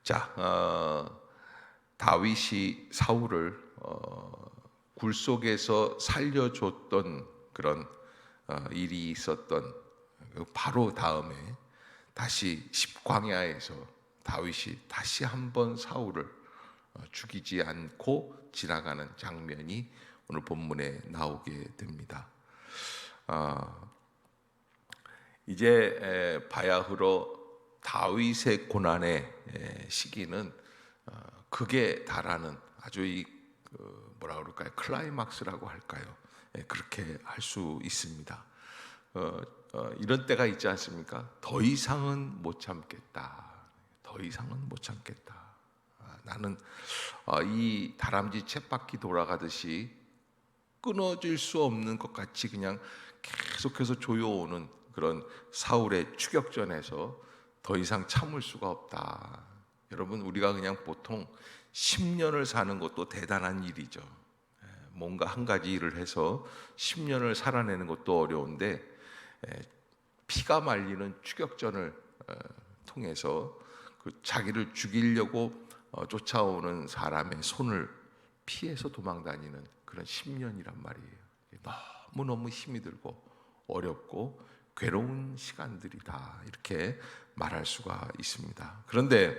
자, 다윗이 사울을 굴 속에서 살려줬던 그런 일이 있었던 바로 다음에 다시 십광야에서 다윗이 다시 한번 사울을 죽이지 않고 지나가는 장면이 오늘 본문에 나오게 됩니다. 이제 바야흐로 다윗의 고난의 시기는 극에 달하는 아주 뭐라 그럴까요? 클라이막스라고 할까요? 그렇게 할 수 있습니다. 이런 때가 있지 않습니까? 더 이상은 못 참겠다. 더 이상은 못 참겠다. 나는 이 다람쥐 쳇바퀴 돌아가듯이 끊어질 수 없는 것 같이 그냥 계속해서 조여오는 그런 사울의 추격전에서 더 이상 참을 수가 없다. 여러분, 우리가 그냥 보통 10년을 사는 것도 대단한 일이죠. 뭔가 한 가지 일을 해서 10년을 살아내는 것도 어려운데 피가 말리는 추격전을 통해서 자기를 죽이려고 쫓아오는 사람의 손을 피해서 도망다니는 그런 10년이란 말이에요. 너무너무 힘이 들고 어렵고 괴로운 시간들이다, 이렇게 말할 수가 있습니다. 그런데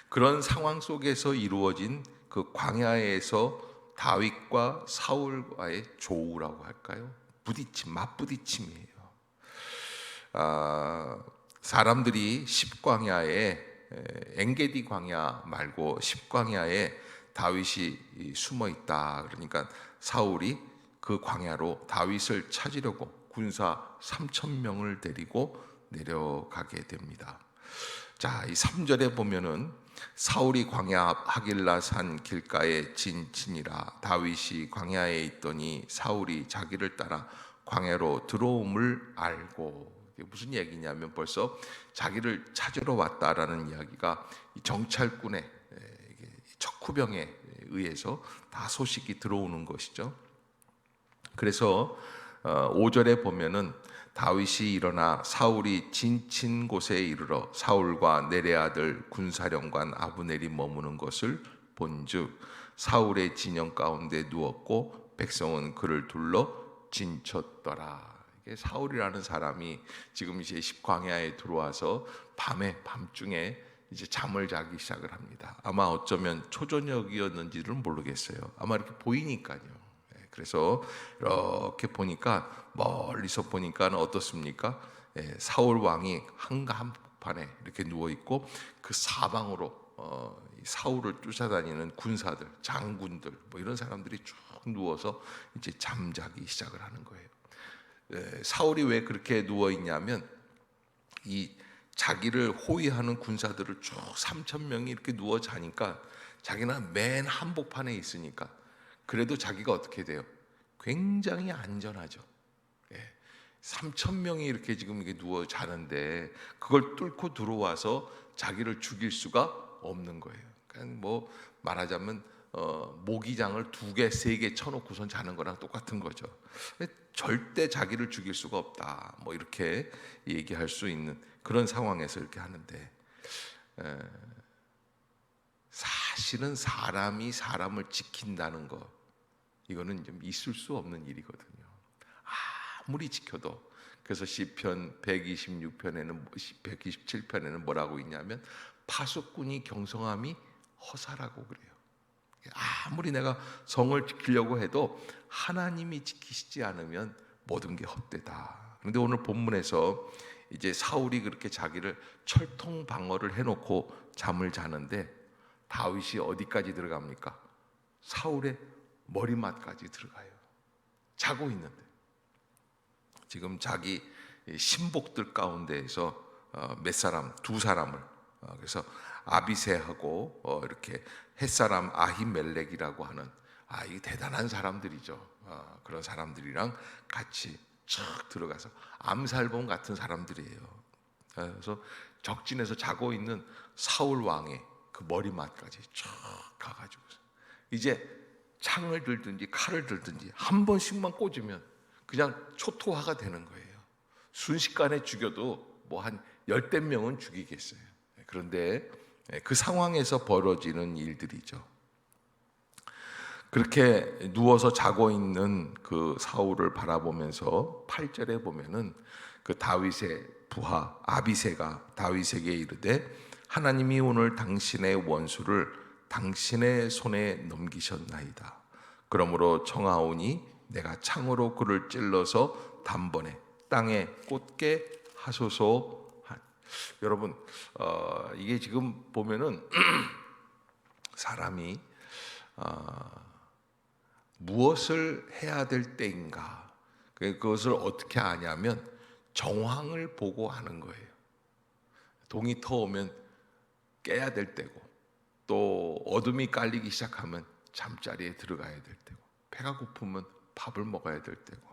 그런 상황 속에서 이루어진 그 광야에서 다윗과 사울과의 조우라고 할까요? 맞부딪힘이에요. 사람들이 십광야에 엔게디 광야 말고 십광야에 다윗이 숨어 있다, 그러니까 사울이 그 광야로 다윗을 찾으려고 군사 3,000명을 데리고 내려가게 됩니다. 자, 이 3절에 보면은 사울이 광야 앞 하길라 산 길가에 진친이라 다윗이 광야에 있더니 사울이 자기를 따라 광야로 들어옴을 알고. 이게 무슨 얘기냐면 벌써 자기를 찾으러 왔다라는 이야기가 정찰꾼의 척후병에 의해서 다 소식이 들어오는 것이죠. 그래서 5절에 보면은 다윗이 일어나 사울이 진친 곳에 이르러 사울과 내레 아들 군사령관 아브넬이 머무는 것을 본즉 사울의 진영 가운데 누웠고 백성은 그를 둘러 진쳤더라. 이게 사울이라는 사람이 지금 이제 십광야에 들어와서 밤중에 이제 잠을 자기 시작을 합니다. 아마 어쩌면 초저녁이었는지는 모르겠어요. 아마 이렇게 보이니까요. 그래서 이렇게 보니까, 멀리서 보니까 어떻습니까? 사울 왕이 한복판에 이렇게 누워 있고 그 사방으로 사울을 쫓아다니는 군사들, 장군들, 뭐 이런 사람들이 쭉 누워서 이제 잠자기 시작을 하는 거예요. 사울이 왜 그렇게 누워 있냐면 이 자기를 호위하는 군사들을 쭉 3,000명이 이렇게 누워 자니까 자기는 맨 한복판에 있으니까 그래도 자기가 어떻게 돼요? 굉장히 안전하죠. 3,000명이 이렇게 지금 이게 누워 자는데 그걸 뚫고 들어와서 자기를 죽일 수가 없는 거예요. 그러니까 뭐 말하자면 모기장을 2개, 3개 쳐놓고선 자는 거랑 똑같은 거죠. 절대 자기를 죽일 수가 없다, 뭐 이렇게 얘기할 수 있는 그런 상황에서 이렇게 하는데, 사실은 사람이 사람을 지킨다는 거, 이거는 좀 있을 수 없는 일이거든요. 아무리 지켜도. 그래서 시편 126편에는 127편에는 뭐라고 있냐면 파수꾼이 경성함이 허사라고 그래요. 아무리 내가 성을 지키려고 해도 하나님이 지키시지 않으면 모든 게 헛되다. 그런데 오늘 본문에서 이제 사울이 그렇게 자기를 철통 방어를 해놓고 잠을 자는데 다윗이 어디까지 들어갑니까? 사울의 머리맡까지 들어가요. 자고 있는데 지금 자기 신복들 가운데에서 두 사람을, 그래서 아비새하고 이렇게 햇사람 아히멜렉이라고 하는 이 대단한 사람들이죠. 그런 사람들이랑 같이 쫙 들어가서 암살범 같은 사람들이에요. 그래서 적진에서 자고 있는 사울 왕의 그 머리맡까지 쫙 가가지고 이제 창을 들든지 칼을 들든지 한 번씩만 꽂으면 그냥 초토화가 되는 거예요. 순식간에 죽여도 뭐 한 10대 명은 죽이겠어요. 그런데 그 상황에서 벌어지는 일들이죠. 그렇게 누워서 자고 있는 그 사울을 바라보면서 8절에 보면은 그 다윗의 부하 아비새가 다윗에게 이르되 하나님이 오늘 당신의 원수를 당신의 손에 넘기셨나이다. 그러므로 청하오니 내가 창으로 그를 찔러서 단번에 땅에 꽂게 하소서. 여러분, 이게 지금 보면은 사람이 무엇을 해야 될 때인가, 그것을 어떻게 아냐면 정황을 보고 아는 거예요. 동이 터오면 깨야 될 때고, 또 어둠이 깔리기 시작하면 잠자리에 들어가야 될 때고, 배가 고프면 밥을 먹어야 될 때고.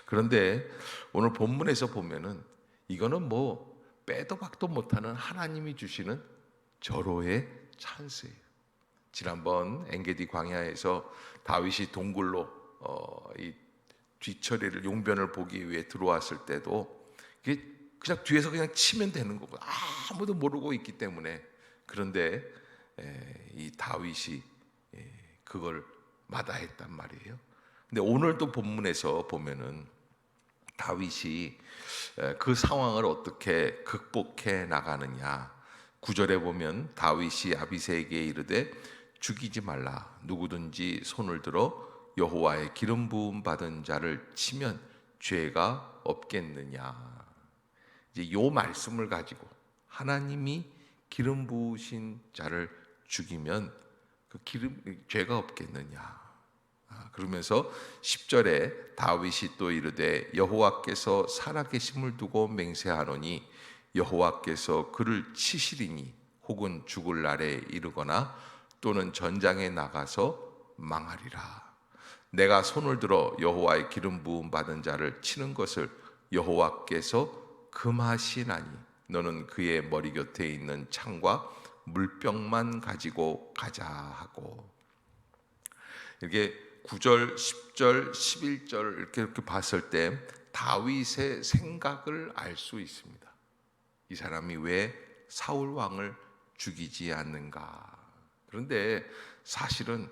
그런데 오늘 본문에서 보면은 이거는 뭐 빼도 박도 못하는 하나님이 주시는 절호의 찬스예요. 지난번 엔게디 광야에서 다윗이 동굴로 이 뒤처리를 용변을 보기 위해 들어왔을 때도 이게 그냥 뒤에서 그냥 치면 되는 거고 아무도 모르고 있기 때문에. 그런데 이 다윗이 그걸 마다했단 말이에요. 근데 오늘도 본문에서 보면은 다윗이 그 상황을 어떻게 극복해 나가느냐. 9절에 보면 다윗이 아비새에게 이르되 죽이지 말라. 누구든지 손을 들어 여호와의 기름 부음 받은 자를 치면 죄가 없겠느냐. 이제 요 말씀을 가지고 하나님이 기름 부으신 자를 죽이면 그 죄가 없겠느냐. 그러면서 10절에 다윗이 또 이르되 여호와께서 살아계심을 두고 맹세하노니 여호와께서 그를 치시리니 혹은 죽을 날에 이르거나 또는 전장에 나가서 망하리라. 내가 손을 들어 여호와의 기름 부음 받은 자를 치는 것을 여호와께서 금하시나니 너는 그의 머리 곁에 있는 창과 물병만 가지고 가자 하고. 이렇게 9절, 10절, 11절 이렇게 봤을 때 다윗의 생각을 알 수 있습니다. 이 사람이 왜 사울 왕을 죽이지 않는가. 그런데 사실은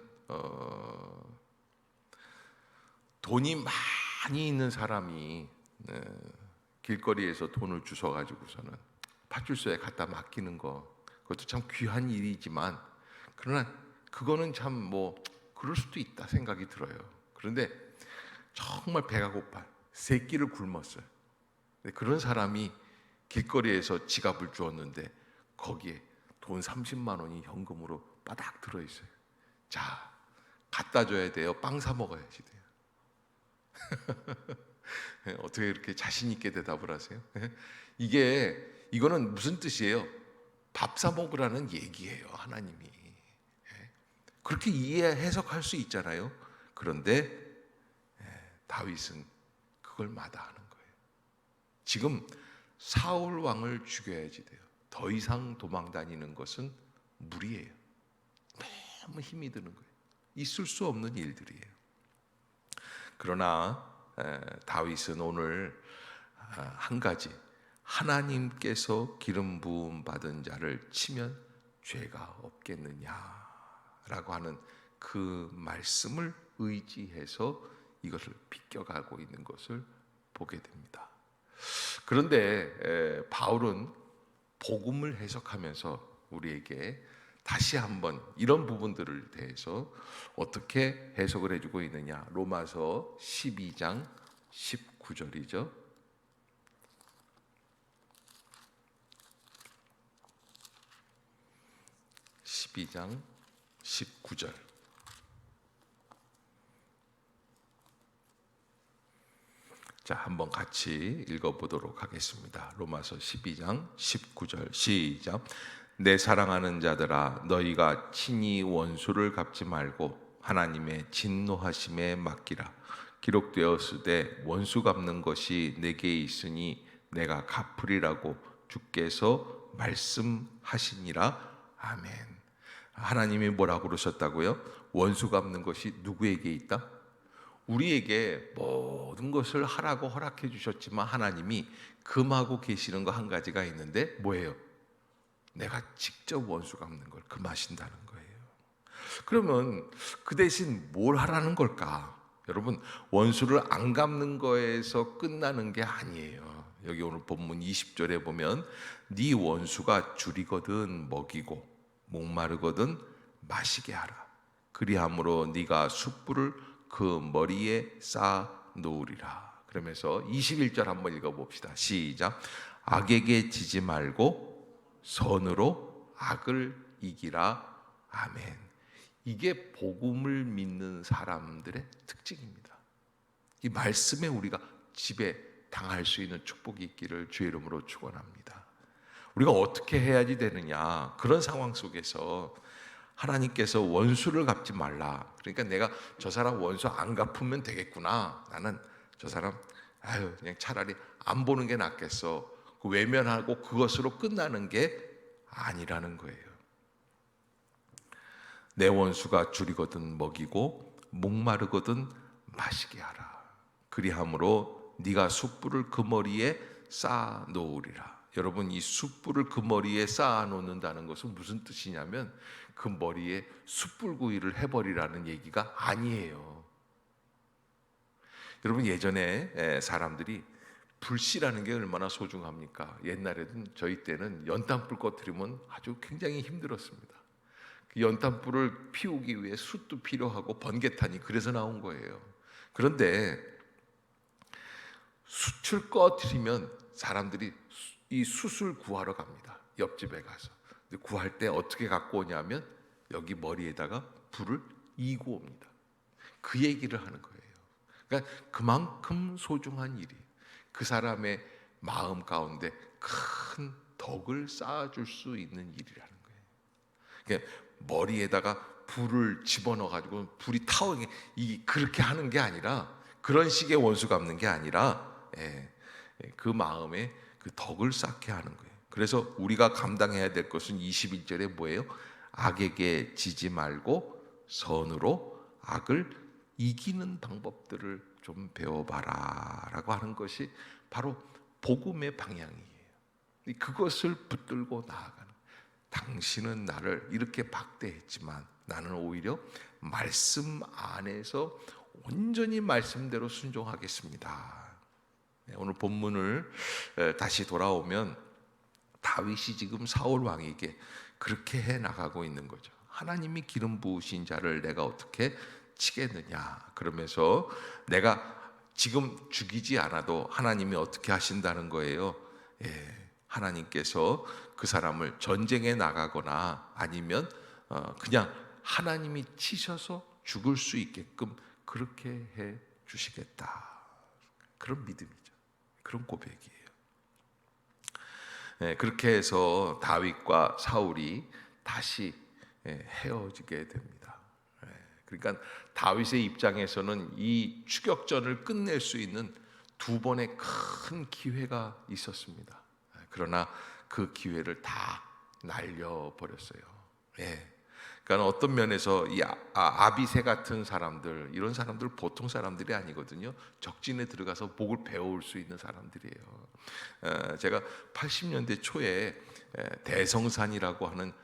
돈이 많이 있는 사람이 길거리에서 돈을 주워 가지고서는 파출소에 갖다 맡기는 거, 그것도 참 귀한 일이지만, 그러나 그거는 참 뭐 그럴 수도 있다 생각이 들어요. 그런데 정말 배가 고파 세 끼를 굶었어요. 그런 사람이 길거리에서 지갑을 주었는데 거기에 돈 30만 원이 현금으로 바닥 들어있어요. 자, 갖다 줘야 돼요? 빵 사 먹어야지 돼요? 어떻게 이렇게 자신 있게 대답을 하세요? 이거는 무슨 뜻이에요? 밥 사 먹으라는 얘기예요, 하나님이. 그렇게 해석할 수 있잖아요. 그런데 다윗은 그걸 마다하는 거예요. 지금 사울 왕을 죽여야지 돼요. 더 이상 도망 다니는 것은 무리예요. 너무 힘이 드는 거예요. 있을 수 없는 일들이에요. 그러나 다윗은 오늘 한 가지, 하나님께서 기름 부음 받은 자를 치면 죄가 없겠느냐라고 하는 그 말씀을 의지해서 이것을 비껴가고 있는 것을 보게 됩니다. 그런데 바울은 복음을 해석하면서 우리에게 다시 한번 이런 부분들을 대해서 어떻게 해석을 해주고 있느냐. 로마서 12장 19절이죠. (12장 19절) 자, 한번 같이 읽어보도록 하겠습니다. 로마서 12장 19절 시작. 내 사랑하는 자들아, 너희가 친히 원수를 갚지 말고 하나님의 진노하심에 맡기라. 기록되었으되 원수 갚는 것이 내게 있으니 내가 갚으리라고 주께서 말씀하시니라. 아멘. 하나님이 뭐라고 그러셨다고요? 원수 갚는 것이 누구에게 있다? 우리에게 모든 것을 하라고 허락해 주셨지만 하나님이 금하고 계시는 거 한 가지가 있는데 뭐예요? 내가 직접 원수 갚는 걸 금하신다는 거예요. 그러면 그 대신 뭘 하라는 걸까? 여러분, 원수를 안 갚는 거에서 끝나는 게 아니에요. 여기 오늘 본문 20절에 보면 네 원수가 줄이거든 먹이고 목마르거든 마시게 하라. 그리함으로 네가 숯불을 그 머리에 쌓아 놓으리라. 그러면서 21절 한번 읽어봅시다. 시작. 악에게 지지 말고 선으로 악을 이기라. 아멘. 이게 복음을 믿는 사람들의 특징입니다. 이 말씀에 우리가 지배 당할 수 있는 축복이 있기를 주의 이름으로 축원합니다. 우리가 어떻게 해야지 되느냐? 그런 상황 속에서 하나님께서 원수를 갚지 말라. 그러니까 내가 저 사람 원수 안 갚으면 되겠구나. 나는 저 사람 그냥 차라리 안 보는 게 낫겠어. 그 외면하고 그것으로 끝나는 게 아니라는 거예요. 내 원수가 줄이거든 먹이고 목마르거든 마시게 하라. 그리함으로 네가 숯불을 그 머리에 쌓아 놓으리라. 여러분, 이 숯불을 그 머리에 쌓아 놓는다는 것은 무슨 뜻이냐면 그 머리에 숯불구이를 해버리라는 얘기가 아니에요. 여러분, 예전에 사람들이 불씨라는 게 얼마나 소중합니까? 옛날에는 저희 때는 연탄불 꺼뜨리면 아주 굉장히 힘들었습니다. 그 연탄불을 피우기 위해 숯도 필요하고 번개탄이 그래서 나온 거예요. 그런데 숯을 꺼뜨리면 사람들이 이 숯을 구하러 갑니다. 옆집에 가서. 구할 때 어떻게 갖고 오냐면 여기 머리에다가 불을 이고 옵니다. 그 얘기를 하는 거예요. 그러니까 그만큼 소중한 일이 그 사람의 마음 가운데 큰 덕을 쌓아줄 수 있는 일이라는 거예요. 그러니까 머리에다가 불을 집어넣어 가지고 불이 타오르게 그렇게 하는 게 아니라 그런 식의 원수 갚는 게 아니라 그 마음에 그 덕을 쌓게 하는 거예요. 그래서 우리가 감당해야 될 것은 21절에 뭐예요? 악에게 지지 말고 선으로 악을 이기는 방법들을 좀 배워봐라 라고 하는 것이 바로 복음의 방향이에요. 그것을 붙들고 나아가는, 당신은 나를 이렇게 박대했지만 나는 오히려 말씀 안에서 온전히 말씀대로 순종하겠습니다. 오늘 본문을 다시 돌아오면 다윗이 지금 사울 왕에게 그렇게 해 나가고 있는 거죠. 하나님이 기름 부으신 자를 내가 어떻게 치겠느냐. 그러면서 내가 지금 죽이지 않아도 하나님이 어떻게 하신다는 거예요. 하나님께서 그 사람을 전쟁에 나가거나 아니면 그냥 하나님이 치셔서 죽을 수 있게끔 그렇게 해 주시겠다. 그런 믿음이죠. 그런 고백이에요. 그렇게 해서 다윗과 사울이 다시 헤어지게 됩니다. 그러니까 다윗의 입장에서는 이 추격전을 끝낼 수 있는 두 번의 큰 기회가 있었습니다. 그러나 그 기회를 다 날려버렸어요. 그러니까 어떤 면에서 이 아비새 같은 사람들, 이런 사람들 보통 사람들이 아니거든요. 적진에 들어가서 복을 배워올 수 있는 사람들이에요. 제가 80년대 초에 대성산이라고 하는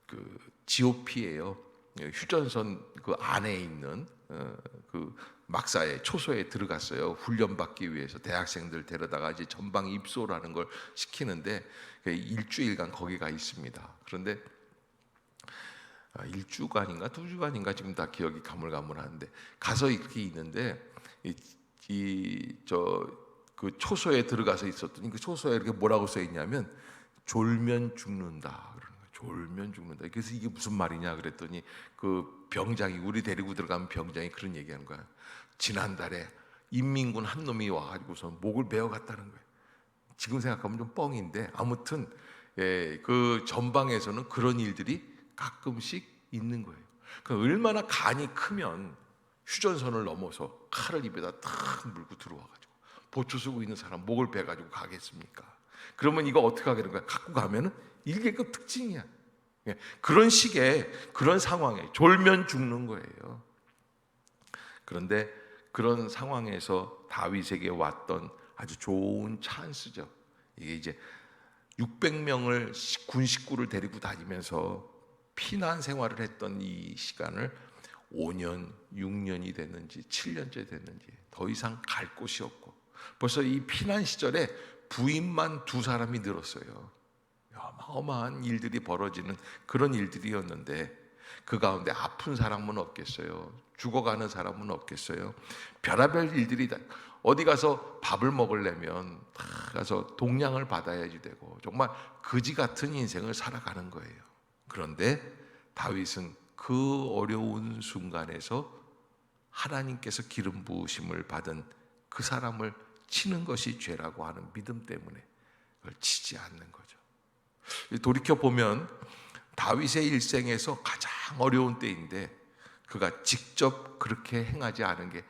그 GOP예요. 휴전선 그 안에 있는 그 막사에 초소에 들어갔어요. 훈련 받기 위해서 대학생들 데려다가 이제 전방 입소라는 걸 시키는데 일주일간 거기가 있습니다. 그런데 일주간인가 2주간인가 지금 다 기억이 가물가물한데 가서 이렇게 있는데 그 초소에 들어가서 있었더니 그 초소에 이렇게 뭐라고 써 있냐면 졸면 죽는다. 졸면 죽는다. 그래서 이게 무슨 말이냐 그랬더니 그 병장이, 우리 데리고 들어가면 병장이 그런 얘기하는 거야. 지난달에 인민군 한 놈이 와가지고서 목을 베어갔다는 거예요. 지금 생각하면 좀 뻥인데 아무튼 그 전방에서는 그런 일들이 가끔씩 있는 거예요. 그러니까 얼마나 간이 크면 휴전선을 넘어서 칼을 입에다 탁 물고 들어와가지고 보초 쓰고 있는 사람 목을 베가지고 가겠습니까? 그러면 이거 어떻게 하게 되는 거야? 갖고 가면은 일개급 특징이야. 그런 식의 그런 상황에 졸면 죽는 거예요. 그런데 그런 상황에서 다윗에게 왔던 아주 좋은 찬스죠. 이게 이제 600명을 군 식구를 데리고 다니면서 피난 생활을 했던 이 시간을 5년, 6년이 됐는지 7년째 됐는지 더 이상 갈 곳이 없고, 벌써 이 피난 시절에 부인만 2사람이 늘었어요. 어마어마한 일들이 벌어지는 그런 일들이었는데, 그 가운데 아픈 사람은 없겠어요? 죽어가는 사람은 없겠어요? 별의별 일들이 다, 어디 가서 밥을 먹으려면 다 가서 동량을 받아야지 되고, 정말 거지 같은 인생을 살아가는 거예요. 그런데 다윗은 그 어려운 순간에서 하나님께서 기름 부으심을 받은 그 사람을 치는 것이 죄라고 하는 믿음 때문에 그걸 치지 않는 거죠. 돌이켜 보면 다윗의 일생에서 가장 어려운 때인데 그가 직접 그렇게 행하지 않은 게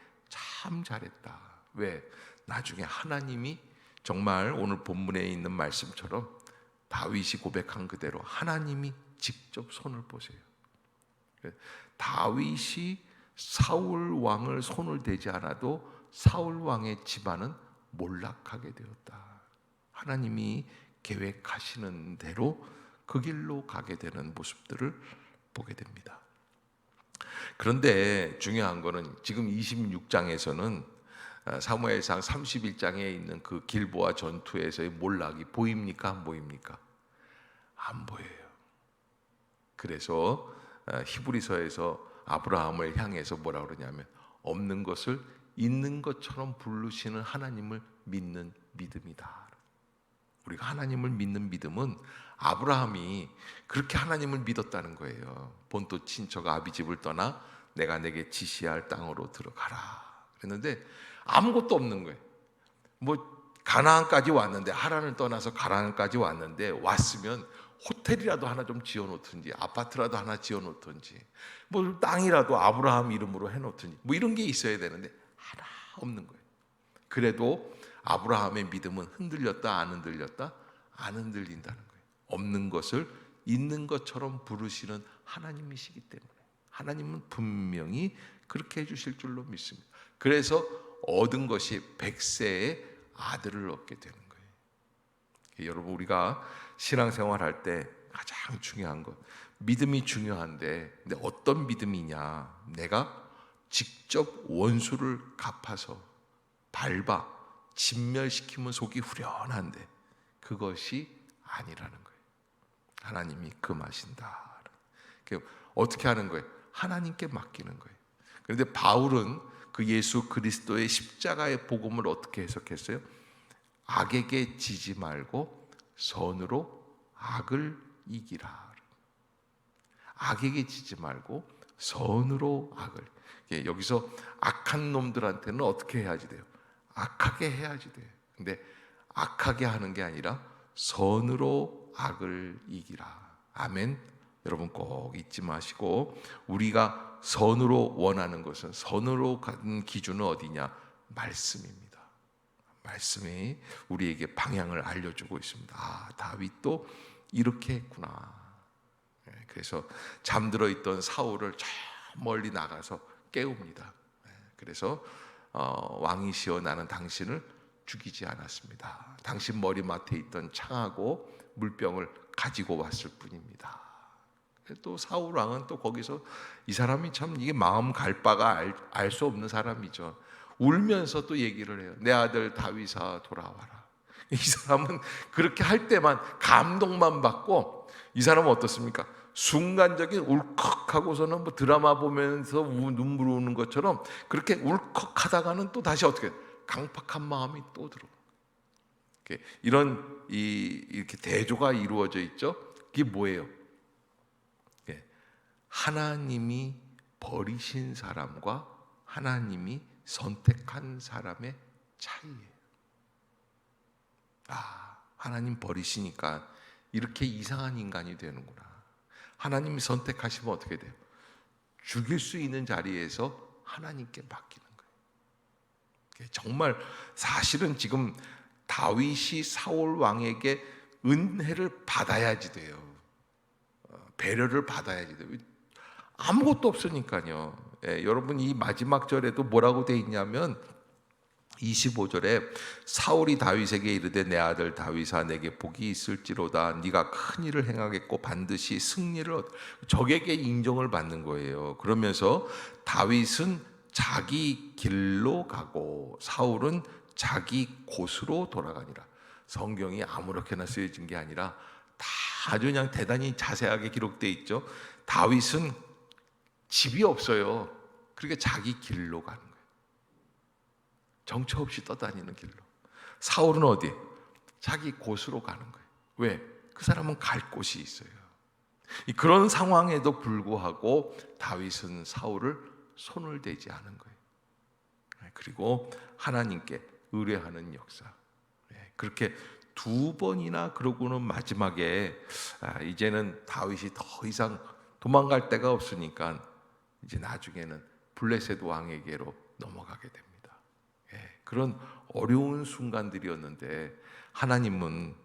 참 잘했다. 왜? 나중에 하나님이 정말 오늘 본문에 있는 말씀처럼 다윗이 고백한 그대로 하나님이 직접 손을 보세요. 다윗이 사울 왕을 손을 대지 않아도 사울 왕의 집안은 몰락하게 되었다. 하나님이 계획하시는 대로 그 길로 가게 되는 모습들을 보게 됩니다. 그런데 중요한 거는 지금 26장에서는 사무엘상 31장에 있는 그 길보아 전투에서의 몰락이 보입니까? 안 보입니까? 안 보여요. 그래서 히브리서에서 아브라함을 향해서 뭐라 그러냐면 없는 것을 있는 것처럼 부르시는 하나님을 믿는 믿음이다. 우리가 하나님을 믿는 믿음은 아브라함이 그렇게 하나님을 믿었다는 거예요. 본토 친척 아비 집을 떠나 내가 내게 지시할 땅으로 들어가라 그랬는데 아무것도 없는 거예요. 뭐 가나안까지 왔는데, 하란을 떠나서 가나안까지 왔는데, 왔으면 호텔이라도 하나 좀 지어놓든지 아파트라도 하나 지어놓든지 뭐 땅이라도 아브라함 이름으로 해놓든지 뭐 이런 게 있어야 되는데 하나 없는 거예요. 그래도 아브라함의 믿음은 흔들렸다 안 흔들렸다? 안 흔들린다는 거예요. 없는 것을 있는 것처럼 부르시는 하나님이시기 때문에 하나님은 분명히 그렇게 해주실 줄로 믿습니다. 그래서 얻은 것이 100세의 아들을 얻게 되는 거예요. 여러분, 우리가 신앙생활 할 때 가장 중요한 것, 믿음이 중요한데, 근데 어떤 믿음이냐? 내가 직접 원수를 갚아서 밟아 진멸시키면 속이 후련한데 그것이 아니라는 거예요. 하나님이 금하신다. 어떻게 하는 거예요? 하나님께 맡기는 거예요. 그런데 바울은 그 예수 그리스도의 십자가의 복음을 어떻게 해석했어요? 악에게 지지 말고 선으로 악을 이기라. 악에게 지지 말고 선으로 악을. 여기서 악한 놈들한테는 어떻게 해야지 돼요? 악하게 해야지 돼요. 근데 악하게 하는 게 아니라 선으로 악을 이기라. 아멘. 여러분 꼭 잊지 마시고, 우리가 선으로 원하는 것은, 선으로 가는 기준은 어디냐? 말씀입니다. 말씀이 우리에게 방향을 알려주고 있습니다. 아, 다윗도 이렇게 했구나. 그래서 잠들어 있던 사울을 저 멀리 나가서 깨웁니다. 그래서 왕이시여 나는 당신을 죽이지 않았습니다. 당신 머리맡에 있던 창하고 물병을 가지고 왔을 뿐입니다. 또 사울 왕은 또 거기서 이 사람이 참 이게 마음 갈 바가 알 수 없는 사람이죠. 울면서 또 얘기를 해요. 내 아들 다윗아 돌아와라. 이 사람은 그렇게 할 때만 감동만 받고, 이 사람은 어떻습니까? 순간적인 울컥하고서는 뭐 드라마 보면서 눈물 우는 것처럼 그렇게 울컥하다가는 또 다시 어떻게 강팍한 마음이 또 들어. 이런 이렇게 대조가 이루어져 있죠. 이게 뭐예요? 하나님이 버리신 사람과 하나님이 선택한 사람의 차이예요. 아, 하나님 버리시니까 이렇게 이상한 인간이 되는구나. 하나님이 선택하시면 어떻게 돼요? 죽일 수 있는 자리에서 하나님께 맡기는 거예요. 정말 사실은 지금 다윗이 사울 왕에게 은혜를 받아야지 돼요. 배려를 받아야지 돼요. 아무것도 없으니까요. 여러분 이 마지막 절에도 뭐라고 돼 있냐면 25절에 사울이 다윗에게 이르되 내 아들 다윗아 내게 복이 있을지로다 네가 큰 일을 행하겠고 반드시 승리를 적에게 인정을 받는 거예요. 그러면서 다윗은 자기 길로 가고 사울은 자기 곳으로 돌아가니라. 성경이 아무렇게나 쓰여진 게 아니라 다 아주 그냥 대단히 자세하게 기록되어 있죠. 다윗은 집이 없어요. 그러니까 자기 길로 가는 거예요. 정처 없이 떠다니는 길로. 사울은 어디? 자기 곳으로 가는 거예요. 왜? 그 사람은 갈 곳이 있어요. 그런 상황에도 불구하고 다윗은 사울을 손을 대지 않은 거예요. 그리고 하나님께 의뢰하는 역사. 그렇게 두 번이나 그러고는 마지막에 이제는 다윗이 더 이상 도망갈 데가 없으니까 이제 나중에는 블레셋 왕에게로 넘어가게 됩니다. 그런 어려운 순간들이었는데 하나님은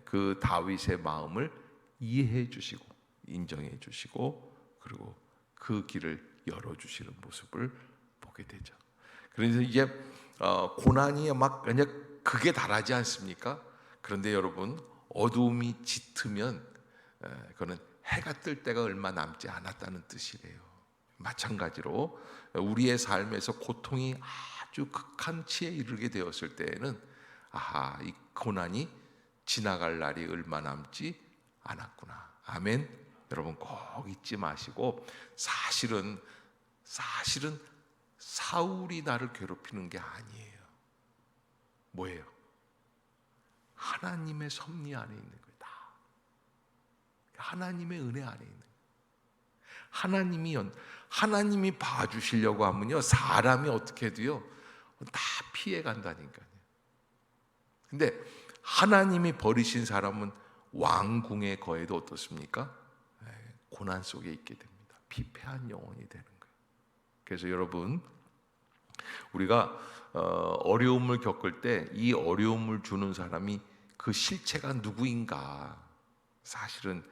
그 다윗의 마음을 이해해 주시고 인정해 주시고 그리고 그 길을 열어주시는 모습을 보게 되죠. 그래서 이제 고난이 막 그냥 극에 달하지 않습니까? 그런데 여러분 어두움이 짙으면 그거는 해가 뜰 때가 얼마 남지 않았다는 뜻이래요. 마찬가지로 우리의 삶에서 고통이 아주 극한치에 이르게 되었을 때에는 아하, 이 고난이 지나갈 날이 얼마 남지 않았구나. 아멘. 여러분 꼭 잊지 마시고 사실은 사울이 나를 괴롭히는 게 아니에요. 뭐예요? 하나님의 섭리 안에 있는 거다. 하나님의 은혜 안에 있는 거예요. 하나님이 봐주시려고 하면요 사람이 어떻게 해도요 다 피해 간다니까요. 근데 하나님이 버리신 사람은 왕궁에 거해도 어떻습니까? 고난 속에 있게 됩니다. 피폐한 영혼이 되는 거예요. 그래서 여러분 우리가 어려움을 겪을 때 이 어려움을 주는 사람이 그 실체가 누구인가? 사실은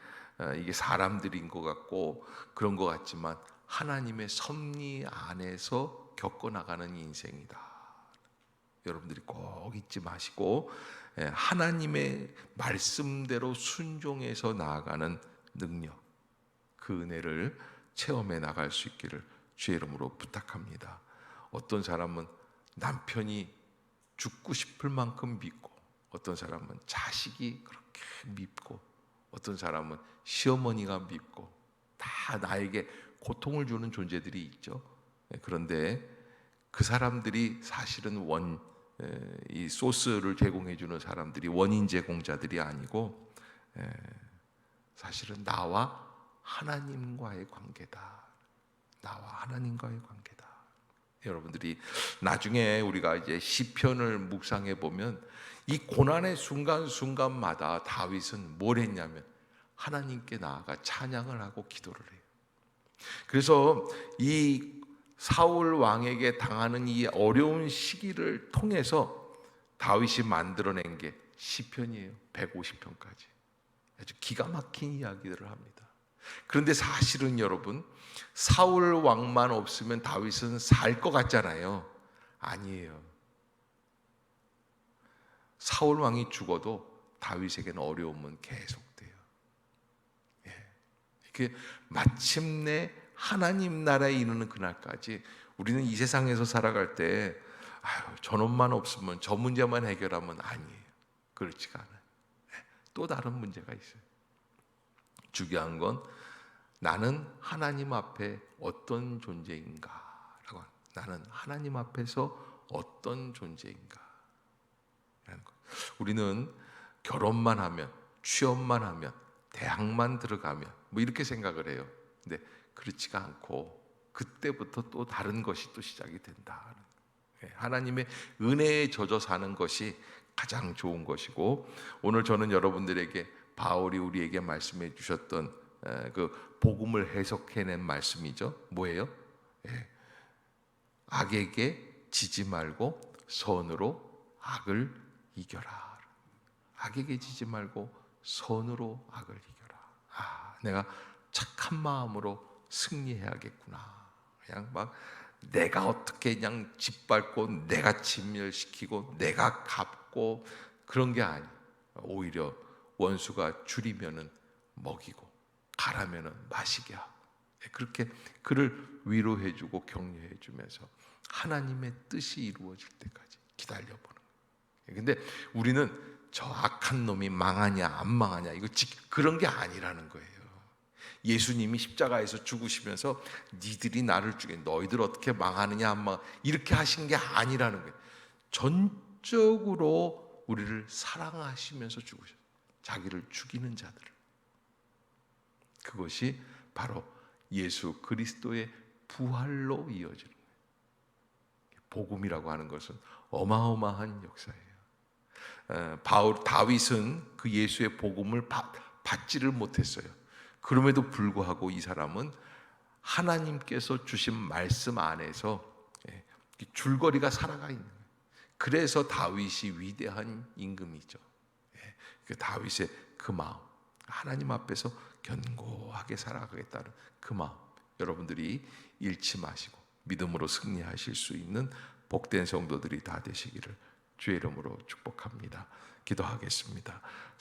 이게 사람들인 것 같고 그런 것 같지만 하나님의 섭리 안에서 겪어나가는 인생이다. 여러분들이 꼭 잊지 마시고 하나님의 말씀대로 순종해서 나아가는 능력, 그 은혜를 체험해 나갈 수 있기를 주의 이름으로 부탁합니다. 어떤 사람은 남편이 죽고 싶을 만큼 믿고 어떤 사람은 자식이 그렇게 믿고 어떤 사람은 시어머니가 믿고 다 나에게 고통을 주는 존재들이 있죠. 그런데 그 사람들이 사실은 이 소스를 제공해 주는 사람들이 원인 제공자들이 아니고 사실은 나와 하나님과의 관계다. 나와 하나님과의 관계다. 여러분들이 나중에 우리가 이제 시편을 묵상해 보면 이 고난의 순간순간마다 다윗은 뭘 했냐면 하나님께 나아가 찬양을 하고 기도를 해요. 그래서 이 사울 왕에게 당하는 이 어려운 시기를 통해서 다윗이 만들어낸 게 시편이에요. 150편까지. 아주 기가 막힌 이야기들을 합니다. 그런데 사실은 여러분 사울 왕만 없으면 다윗은 살 것 같잖아요. 아니에요. 사울 왕이 죽어도 다윗에게는 어려움은 계속돼요. 이게 마침내 하나님 나라에 이르는 그날까지 우리는 이 세상에서 살아갈 때 저놈만 없으면 저 문제만 해결하면 아니에요. 그렇지가 않아요. 또 다른 문제가 있어요. 중요한 건 나는 하나님 앞에 어떤 존재인가라고 나는 하나님 앞에서 어떤 존재인가 라는 것. 우리는 결혼만 하면 취업만 하면 대학만 들어가면 뭐 이렇게 생각을 해요. 근데 그렇지가 않고 그때부터 또 다른 것이 또 시작이 된다. 하나님의 은혜에 젖어 사는 것이 가장 좋은 것이고 오늘 저는 여러분들에게 바울이 우리에게 말씀해 주셨던 그 복음을 해석해낸 말씀이죠. 뭐예요? 악에게 지지 말고 선으로 악을 이겨라. 악에게 지지 말고 선으로 악을 이겨라. 내가 착한 마음으로 승리해야겠구나. 그냥 막 내가 어떻게 그냥 짓밟고 내가 진멸시키고 내가 갚고 그런 게 아니에요. 오히려 원수가 줄이면은 먹이고 가라면은 마시게 하고 그렇게 그를 위로해주고 격려해주면서 하나님의 뜻이 이루어질 때까지 기다려보는 거예요. 근데 우리는 저 악한 놈이 망하냐 안 망하냐 이거 그런 게 아니라는 거예요. 예수님이 십자가에서 죽으시면서 니들이 나를 죽여 너희들 어떻게 망하느냐 안 망 이렇게 하신 게 아니라는 거예요. 전적으로 우리를 사랑하시면서 죽으셨어요. 자기를 죽이는 자들을. 그것이 바로 예수 그리스도의 부활로 이어지는 거예요. 복음이라고 하는 것은 어마어마한 역사예요. 다윗은 그 예수의 복음을 받지를 못했어요. 그럼에도 불구하고 이 사람은 하나님께서 주신 말씀 안에서 줄거리가 살아가 있는 거예요. 그래서 다윗이 위대한 임금이죠. 그 다윗의 그 마음, 하나님 앞에서 견고하게 살아가겠다는 그 마음, 여러분들이 잃지 마시고 믿음으로 승리하실 수 있는 복된 성도들이 다 되시기를 주의 이름으로 축복합니다. 기도하겠습니다.